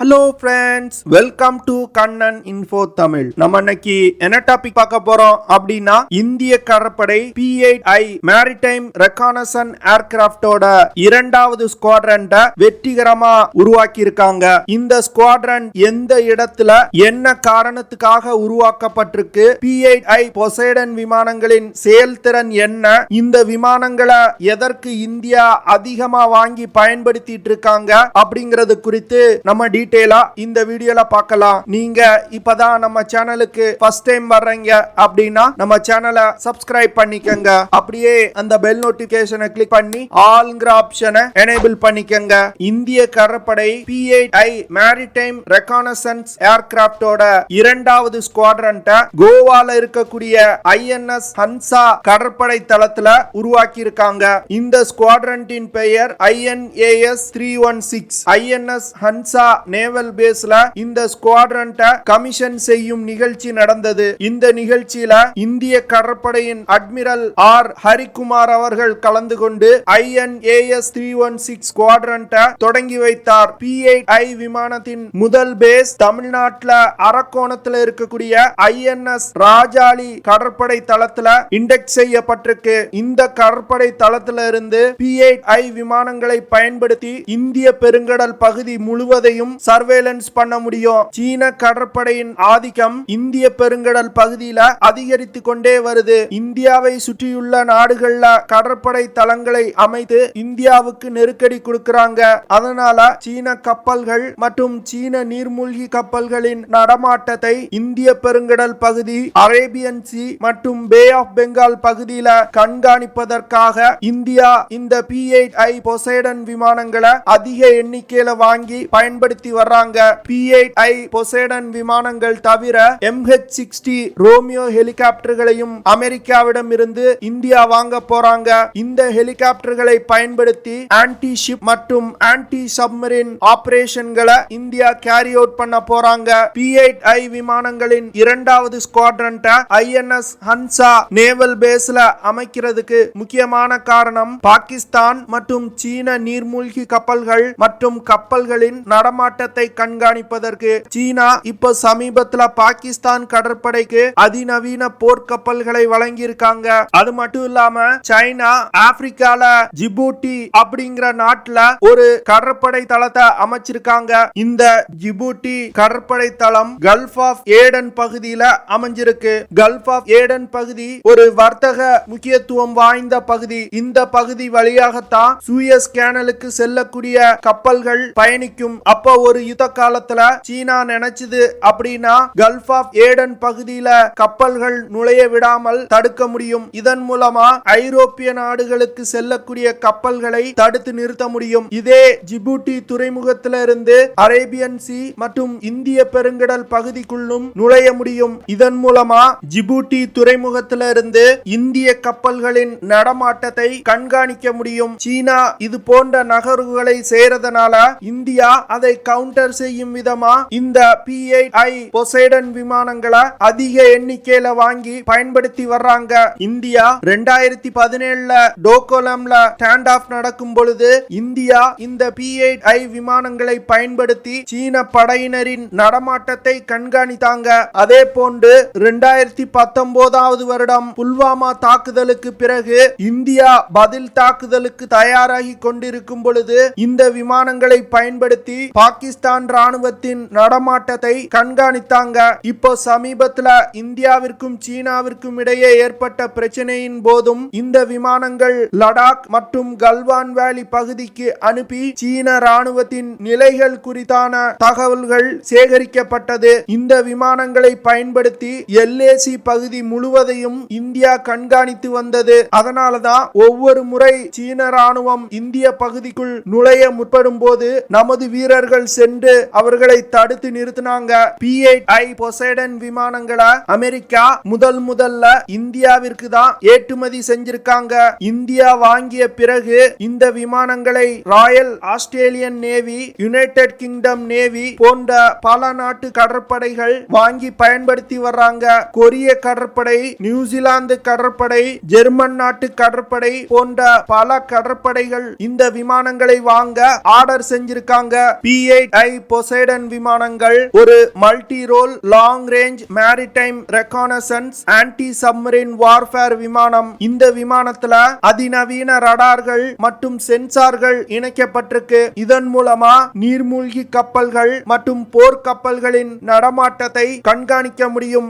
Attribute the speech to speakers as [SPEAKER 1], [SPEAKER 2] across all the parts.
[SPEAKER 1] Hello friends, welcome to Kannan Info Tamil. நம்ம இன்னைக்கு என்ன டாபிக் பார்க்க போறோம் அப்படின்னா இந்திய கடற்படை P-8i Maritime Reconnaissance Aircraftோட இரண்டாவது ஸ்குவாட்ரன் வெற்றிகரமா உருவாக்கி இருக்காங்க. இந்த ஸ்குவாட்ரன் எந்த இடத்துல என்ன காரணத்துக்காக உருவாக்கப்பட்டிருக்கு, P-8i Poseidon விமானங்களின் செயல்திறன் என்ன, இந்த விமானங்களை எதற்கு இந்தியா அதிகமா வாங்கி பயன்படுத்திட்டு இருக்காங்க அப்படிங்கிறது குறித்து நம்ம இந்த வீடியோல பார்க்கலாம். நீங்க இப்பதான் நம்ம சேனலுக்கு ஃபர்ஸ்ட் டைம் வர்றீங்க அப்படின்னா நம்ம சேனலை சப்ஸ்கிரைப் பண்ணிக்கங்க. அப்படியே அந்த பெல் நோட்டிபிகேஷனை கிளிக் பண்ணி ஆல்ங்கிற ஆப்ஷனை எனேபிள் பண்ணிக்கங்க. இந்திய கடற்படை P-8i Maritime Reconnaissance Aircraftோட இரண்டாவது ஸ்குவாட்ரன் கோவால இருக்கக்கூடிய INS ஹன்சா கடற்படை தளத்துல உருவாக்கி இருக்காங்க. இந்த ஸ்குவாட்ரனின் பெயர் INAS 316. INS ஹன்சா நேவல் பேஸ்ல இந்த ஸ்குவாட்ரன் கமிஷன் செய்யும் நிகழ்ச்சி நடந்தது. இந்த நிகழ்ச்சியில இந்திய கடற்படையின் அட்மிரல் ஆர் ஹரிகுமார் அவர்கள் கலந்து கொண்டு INAS 316 ஸ்குவாட்ரன் தொடங்கி வைத்தார். P-8i விமானத்தின் முதல் பேஸ் தமிழ்நாட்டில் அரக்கோணத்தில் இருக்கக்கூடிய INS ராஜாளி கடற்படை தளத்துல இண்டெக்ஸ் செய்யப்பட்டிருக்கு. இந்த கடற்படை தளத்துல இருந்து P-8i விமானங்களை பயன்படுத்தி இந்திய பெருங்கடல் பகுதி முழுவதையும் சர்வேலன்ஸ் பண்ண முடியும். சீன கடற்படையின் ஆதிக்கம் இந்திய பெருங்கடல் பகுதியில அதிகரித்து கொண்டே வருது. இந்தியாவை சுற்றியுள்ள நாடுகள்ல கடற்படை தளங்களை அமைத்து இந்தியாவுக்கு நெருக்கடி கொடுக்கறாங்க. அதனால சீன கப்பல்கள் மற்றும் சீன நீர்மூழ்கி கப்பல்களின் நடமாட்டத்தை இந்திய பெருங்கடல் பகுதி, அரேபியன் சி மற்றும் பே ஆஃப் பெங்கால் பகுதியில கண்காணிப்பதற்காக இந்தியா இந்த P-8i Poseidon விமானங்களை அதிக எண்ணிக்கையில வாங்கி பயன்படுத்தி வர்றாங்க. P-8i Poseidon விமானங்கள் தவிர MH-60 ரோமியோ ஹெலிகாப்டர்களையும் அமெரிக்காவிடம் இருந்து இந்தியா வாங்க போறாங்க. இந்த ஹெலிகாப்டர்களை பயன்படுத்தி ஆன்டி ஷிப் மற்றும் ஆன்டி சப்மரின் ஆபரேஷன்களை இந்தியா கேரி அவுட் பண்ண போறாங்க. P-8i விமானங்களின் இரண்டாவது ஸ்குவாட்ரன் INS ஹன்சா நேவல் பேஸ்ல அமைக்கிறதுக்கு முக்கியமான காரணம் பாகிஸ்தான் மற்றும் சீன நீர்மூழ்கி கப்பல்கள் மற்றும் கப்பல்களின் நடமாட்டத்தை கண்காணிப்பதற்கு. சீனா இப்ப சமீபத்துல பாகிஸ்தான் கடற்படைக்கு அதிநவீன போர்க்கப்பல்களை வழங்கி இருக்காங்க. அது மட்டும் இல்லாம சைனா ஆப்பிரிக்கால ஜிபூட்டி அப்படிங்கிற நாட்டுல ஒரு கடற்படை தளத்தை அமைச்சிருக்காங்க. இந்த ஜிபூட்டி கடற்படை தளம் கல்ஃப் ஆஃப் ஏடன் பகுதியில அமைஞ்சிருக்கு. கல்ஃப் ஆஃப் ஏடன் பகுதி ஒரு வர்த்தக முக்கியத்துவம் வாய்ந்த பகுதி. இந்த பகுதி வழியாகத்தான் சூயஸ் கேனலுக்கு செல்லக்கூடிய கப்பல்கள் பயணிக்கும். அப்போ ஒரு யுத்த காலத்துல சீனா நினைச்சது அப்படின்னா கல்ஃப் ஆஃப் ஏடன் பகுதியில கப்பல்கள் நுழைய விடாமல் தடுக்க முடியும். இதன் மூலமா ஐரோப்பிய நாடுகளுக்கு செல்லக்கூடிய கப்பல்களை தடுத்து நிறுத்த முடியும். இதே ஜிபூட்டி துறைமுகத்திலிருந்து அரேபியன் சி மற்றும் இந்திய பெருங்கடல் பகுதிக்குள்ளும் நுழைய முடியும். இதன் மூலமா ஜிபூட்டி துறைமுகத்திலிருந்து இந்திய கப்பல்களின் நடமாட்டத்தை கண்காணிக்க முடியும். சீனா இது போன்ற நகர்வுகளை செய்யறதுனால இந்தியா அதை கவுண்டர் செய்யும் விதமா இந்த P-8i Poseidon விமானங்களை அதிக எண்ணிக்கையில வாங்கி பயன்படுத்தி வர்றாங்க. இந்தியா 2017 டோகோலம்ல ஸ்டாண்ட் ஆஃப் நடக்கும் பொழுது இந்தியா இந்த P-8i விமானங்களை பயன்படுத்தி சீன படையினரின் நடமாட்டத்தை கண்காணித்தாங்க. அதே போன்று 2019 வருடம் புல்வாமா தாக்குதலுக்கு பிறகு இந்தியா பதில் தாக்குதலுக்கு தயாராகி கொண்டிருக்கும் பொழுது இந்த விமானங்களை பயன்படுத்தி பாகிஸ்தான் ராணுவத்தின் நடமாட்டத்தை கண்காணித்தாங்க. இப்போ சமீபத்துல இந்தியாவிற்கும் சீனாவிற்கும் இடையே ஏற்பட்ட பிரச்சனையின் போதும் இந்த விமானங்கள் லடாக் மற்றும் கல்வான் வேலி பகுதிக்கு அனுப்பி சீன ராணுவத்தின் நிலைகள் குறித்தான தகவல்கள் சேகரிக்கப்பட்டது. இந்த விமானங்களை பயன்படுத்தி LAC பகுதி முழுவதையும் இந்தியா கண்காணித்து வந்தது. அதனாலதான் ஒவ்வொரு முறை சீன ராணுவம் இந்திய பகுதிக்குள் நுழைய முற்படும் போது நமது வீரர்கள் சென்று அவர்களை தடுத்து நிறுத்தினாங்க. P-8i Poseidon விமானங்களை அமெரிக்கா முதல்ல இந்தியாவிற்கு தான் ஏற்றுமதி செஞ்சிருக்காங்க. இந்தியா வாங்கிய பிறகு இந்த விமானங்களை Royal Australian navy, United kingdom navy போன்ற பல நாட்டு கடற்படைகள் வாங்கி பயன்படுத்தி வர்றாங்க. கொரிய கடற்படை, நியூசிலாந்து கடற்படை, ஜெர்மன் நாட்டு கடற்படை போன்ற பல கடற்படைகள் இந்த விமானங்களை வாங்க ஆர்டர் செஞ்சிருக்காங்க. P-8 P-8i Poseidon விமானங்கள் ஒரு multi role long range maritime reconnaissance anti submarine warfare விமானம். இந்த விமானத்துல அதிநவீன ரடார்கள் மற்றும் சென்சார்கள் இணைக்கப்பட்டிருக்கு. இதன் மூலமா நீர்மூழ்கி கப்பல்கள் மற்றும் போர் கப்பல்களின் நடமாட்டத்தை கண்காணிக்க முடியும்.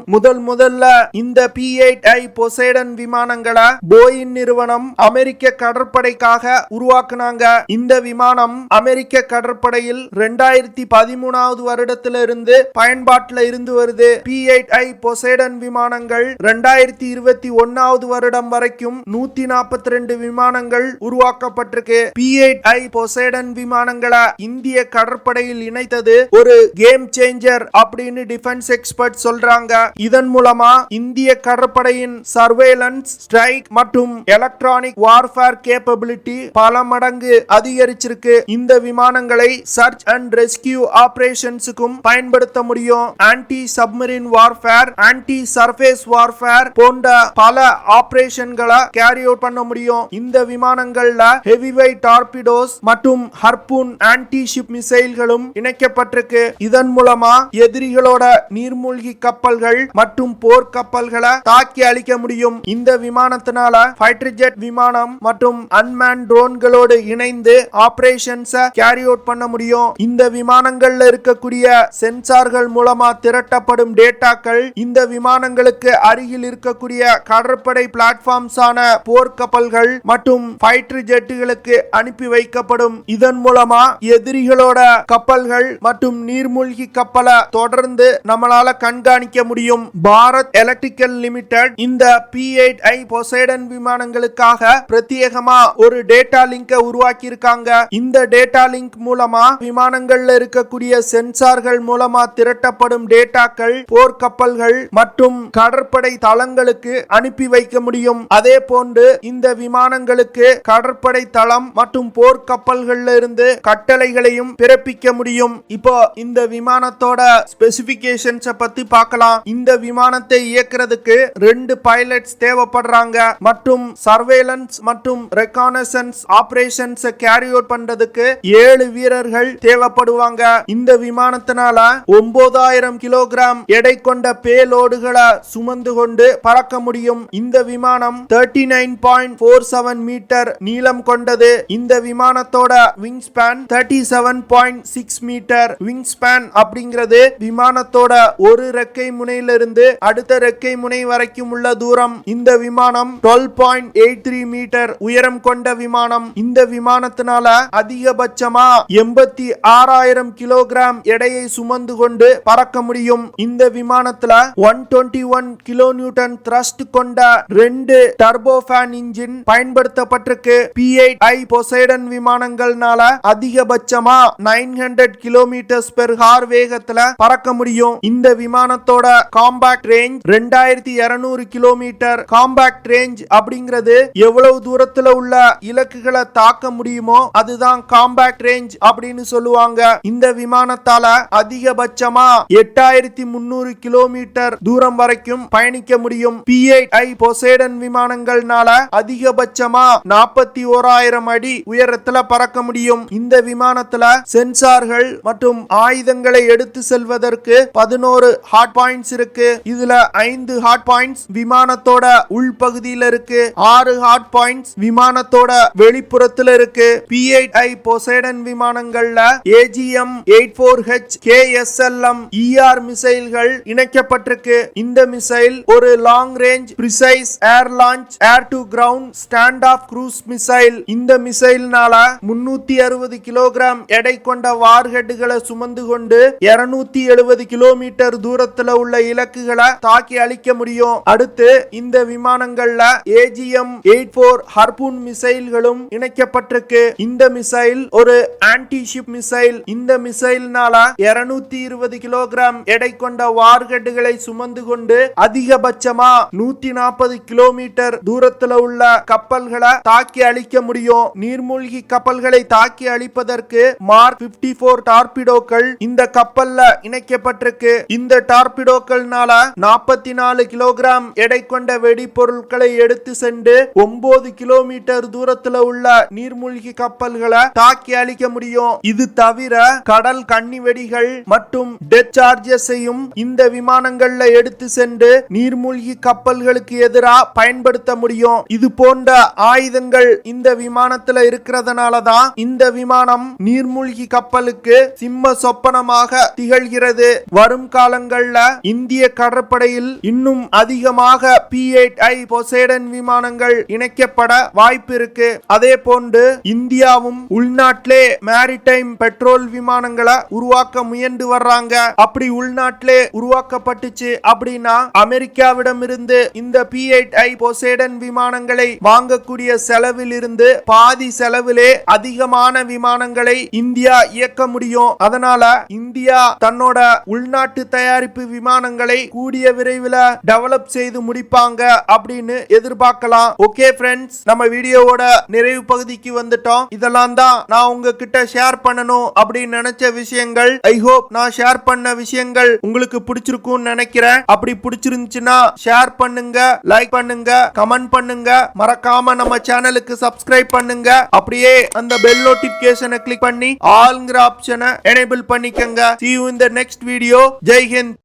[SPEAKER 1] முதல்ல இந்த P-8i Poseidon விமானங்களை போயிங் நிறுவனம் அமெரிக்க கடற்படைக்காக உருவாக்குனாங்க. இந்த விமானம் அமெரிக்க கடற்படையில் 2013வது வருடத்திலிருந்து பயன்பாட்டில் இருந்து வருது. P-8i Poseidon விமானங்கள் 2021வது வருடம் வரைக்கும் 142 விமானங்கள் உருவாக்கப்பட்டிருக்கு. P-8i Poseidon விமானங்களை இந்திய கடற்படையில் இணைத்தது ஒரு கேம் சேஞ்சர் அப்படின்னு டிஃபென்ஸ் எக்ஸ்பர்ட் சொல்றாங்க. இதன் மூலமா இந்திய கடற்படையின் சர்வேலன்ஸ், ஸ்ட்ரைக் மற்றும் எலக்ட்ரானிக் வார்ஃபேர் கேப்பபிலிட்டி பல மடங்கு அதிகரிச்சிருக்கு. இந்த விமானங்களை சர்ச் அண்ட் ரெஸ்கியூ ஆபரேஷன்ஸுக்கும் பயன்படுத்த முடியும். Anti submarine warfare, anti surface warfare போன்ற பல ஆபரேஷன்களை கேரி அவுட் பண்ண முடியும். இந்த விமானங்கள்ல ஹெவி வெயிட் டார்பிடோஸ் மற்றும் ஹர்பூன் ஆன்டி ஷிப் மிசைல்களும் இணைக்கப்பட்டிருக்கு. இதன் மூலமா எதிரிகளோட நீர்மூழ்கி கப்பல்கள் மற்றும் போர் கப்பல்களை தாக்கி அழிக்க முடியும். இந்த விமானத்தினால ஃபைட்டர் ஜெட் விமானம் மற்றும் அன்மேன் ட்ரோன்களோடு இணைந்து ஆபரேஷன்ஸை கேரி அவுட் பண்ண முடியும். இந்த விமானங்கள்ல இருக்கக்கூடிய சென்சார்கள் மூலமா திரட்டப்படும் டேட்டாக்கள் இந்த விமானங்களுக்கு அருகில் இருக்கக்கூடிய கடற்படை பிளாட்ஃபார்ம்ஸான போர் கப்பல்கள் மற்றும் ஃபைட்டர் ஜெட்டுகளுக்கு அனுப்பி வைக்கப்படும். இதன் மூலமா எதிரிகளோட கப்பல்கள் மற்றும் நீர்மூழ்கி கப்பலை தொடர்ந்து நம்மளால கண்காணிக்க முடியும். பாரத் எலக்ட்ரிக்கல் லிமிடெட் இந்த P-8i Poseidon விமானங்களுக்காக பிரத்யேகமா ஒரு டேட்டா லிங்கை உருவாக்கி இருக்காங்க. இந்த டேட்டா லிங்க் மூலமா விமானங்கள்ல இருக்கக்கூடிய சென்சார்கள் மூலமா திரட்டப்படும் டேட்டாக்கள் போர் கப்பல்கள் மற்றும் கடற்படை தளங்களுக்கு அனுப்பி வைக்க முடியும். அதே போன்று இந்த விமானங்களுக்கு கடற்படை தளம் மற்றும் போர் கப்பல்கள்ல இருந்து கட்டளைகளையும் பிறப்பிக்க முடியும். இப்போ இந்த விமானத்தோட ஸ்பெசிபிகேஷன்ஸ் பத்தி பார்க்கலாம். இந்த விமானத்தை இயக்குறதுக்கு 2 பைலட்ஸ் தேவைப்படுறாங்க மற்றும் சர்வேலன்ஸ் மற்றும் ரெகானசன்ஸ் ஆபரேஷன்ஸ் கேரி அவுட் பண்றதுக்கு 7 வீரர்கள் தேவைப்படுவாங்க. இந்த விமானத்தினால 9000 கிலோகிராம் எடை கொண்ட பேலோடுகளை சுமந்து கொண்டு பறக்க முடியும். இந்த விமானம் 39.47 மீட்டர் நீளம் கொண்டது. இந்த விமானத்தோட wing span 37.6 metre. Wing span அப்படிங்கிறது விமானத்தோட ஒரு ரெக்கை முனையிலிருந்து அடுத்த ரெக்கை முனை வரைக்கும் உள்ள தூரம். இந்த விமானம் 12.83 மீட்டர் உயரம் கொண்ட விமானம். இந்த விமானத்தினால அதிகபட்சமா 86,000 கிலோகிராம் எடையை சுமந்து கொண்டு பறக்க முடியும். இந்த விமானத்துல 121 கிலோ நியூட்டன் த்ரஸ்ட் கொண்ட 2 டர்போஃபேன் இன்ஜின் பயன்படுத்தப்பட்டிருக்கு. P-8i Poseidon விமானங்கள்னால அதிகபட்சமா 900 கிலோமீட்டர்ஸ் பெர் ஹார் வேகத்துல பறக்க முடியும். இந்த விமானத்தோட compact range 2200 kilometre. Compact range அப்படிங்கிறது எவ்வளவு தூரத்துல உள்ள இலக்குகளை தாக்க முடியுமோ அதுதான் காம்பாக்ட் ரேஞ்ச் அப்படின்னு சொல்லுவாங்க. இந்த விமானத்தால அதிகபட்சமா 8300 கிலோமீட்டர் தூரம் வரைக்கும் பயணிக்க முடியும். P-8i Poseidon விமானங்கள்னால அதிகபட்சமா 41,000 அடி உயரத்துல பறக்க முடியும். இந்த விமானத்துல சென்சார்கள் மற்றும் ஆயுதங்களை எடுத்து செல்வதற்கு 11 ஹாட் பாயிண்ட்ஸ் இருக்கு. இதுல 5 ஹாட் பாயிண்ட்ஸ் விமானத்தோட உள்பகுதியில இருக்கு. 6 ஹாட் பாயிண்ட்ஸ் விமானத்தோட வெளிப்புறத்துல இருக்கு. P-8i Poseidon விமானங்கள்ல AGM-84H KSLM ER மிசைல்கள் இணைக்கப்பட்டிருக்கு. இந்த மிசைல் ஒரு long range precise air launch air to ground stand off cruise missile. இந்த மிசைல்னால 360 கிலோகிராம் எடை கொண்ட வார்ஹெட்டுகளை சுமந்து கொண்டு 270 கிலோமீட்டர் தூரத்துல உள்ள இலக்குகளை தாக்கி அழிக்க முடியும். அடுத்து இந்த விமானங்கள்ல AGM-84 ஹர்பூன் மிசைல்களும் இணைக்கப்பட்டிருக்கு. இந்த மிசைல் ஒரு ஆன்டி ஷிப் மிசைல். இந்த மிசைல்னால 220 கிலோகிராம் எடை கொண்ட வார்ஹெட்டுகளை சுமந்து கொண்டு அதிகபட்சமா 140 கிலோமீட்டர் தூரத்துல உள்ள கப்பல்களை தாக்கி அழிக்க முடியும். நீர்மூழ்கி கப்பல்களை தாக்கி அழிப்பதற்கு மார்க் 54 டார்பிடோக்கள் இந்த கப்பல்ல இணைக்கப்பட்டிருக்கு. இந்த டார்பிடோக்கள்னால 44 கிலோகிராம் எடை கொண்ட வெடிபொருட்களை எடுத்து சென்று 9 கிலோமீட்டர் தூரத்துல உள்ள நீர்மூழ்கி கப்பல்களை தாக்கி அழிக்க முடியும். இது தவிர தவிர கடல் கண்ணி வெடிகள் மற்றும் டெத் சார்ஜஸையும் இந்த விமானங்கள்ல எடுத்து சென்று நீர்மூழ்கி கப்பல்களுக்கு எதிராக பயன்படுத்த முடியும். இது போன்ற ஆயுதங்கள் இந்த விமானத்துல இருக்கிறதுனால தான் இந்த விமானம் நீர்மூழ்கி கப்பலுக்கு சிம்ம சொப்பனமாக திகழ்கிறது. வரும் காலங்கள்ல இந்திய கடற்படையில் இன்னும் அதிகமாக P-8i பொசைடன் விமானங்கள் இணைக்கப்பட வாய்ப்பு இருக்கு. அதே போன்று இந்தியாவும் உள்நாட்டிலே மேரிடைம் பெட்ரோல் விமானங்களை உருவாக்க முயன்று வர்றாங்க. அப்படி உள்நாட்டிலே உருவாக்கப்பட்டுச்சு அப்படின்னா அமெரிக்காவிடம் இருந்து இந்த P-8i பொசைடன் விமானங்களை வாங்கக்கூடிய செலவில் இருந்து பாதி செலவிலே அதிகமான விமானங்களை இந்தியா இயக்க முடியும். அதனால இந்தியா தன்னோட உள்நாட்டு தயாரிப்பு விமானங்களை கூடிய விரைவில் டெவலப் செய்து முடிப்பாங்க அப்படின்னு எதிர்பார்க்கலாம். ஓகே ஃப்ரெண்ட்ஸ், நம்ம வீடியோவோட நிறைவு பகுதிக்கு வந்துட்டோம். இதெல்லாம் தான் நான் உங்ககிட்ட ஷேர் பண்ணணும் அப்படின்னு நினைச்ச விஷயங்கள். ஐ ஹோப் நான் ஷேர் பண்ண விஷயங்கள் உங்களுக்கு பிடிச்சிருக்கும்னு நினைக்கிறேன். அப்படி பிடிச்சிருந்துச்சுன்னா ஷேர் பண்ணுங்க, லைக் பண்ணுங்க, கமெண்ட் பண்ணுங்க, மறக்காம நம்ம சேனலுக்கு சப்ஸ்கிரைப் பண்ணுங்க. அப்படியே அந்த பெல் நோட்டிபிகேஷனை கிளிக் பண்ணி ஆல்ங்கிற ஆப்ஷனை எனேபிள் பண்ணிக்கங்க. See you in the next video. Jai Hind.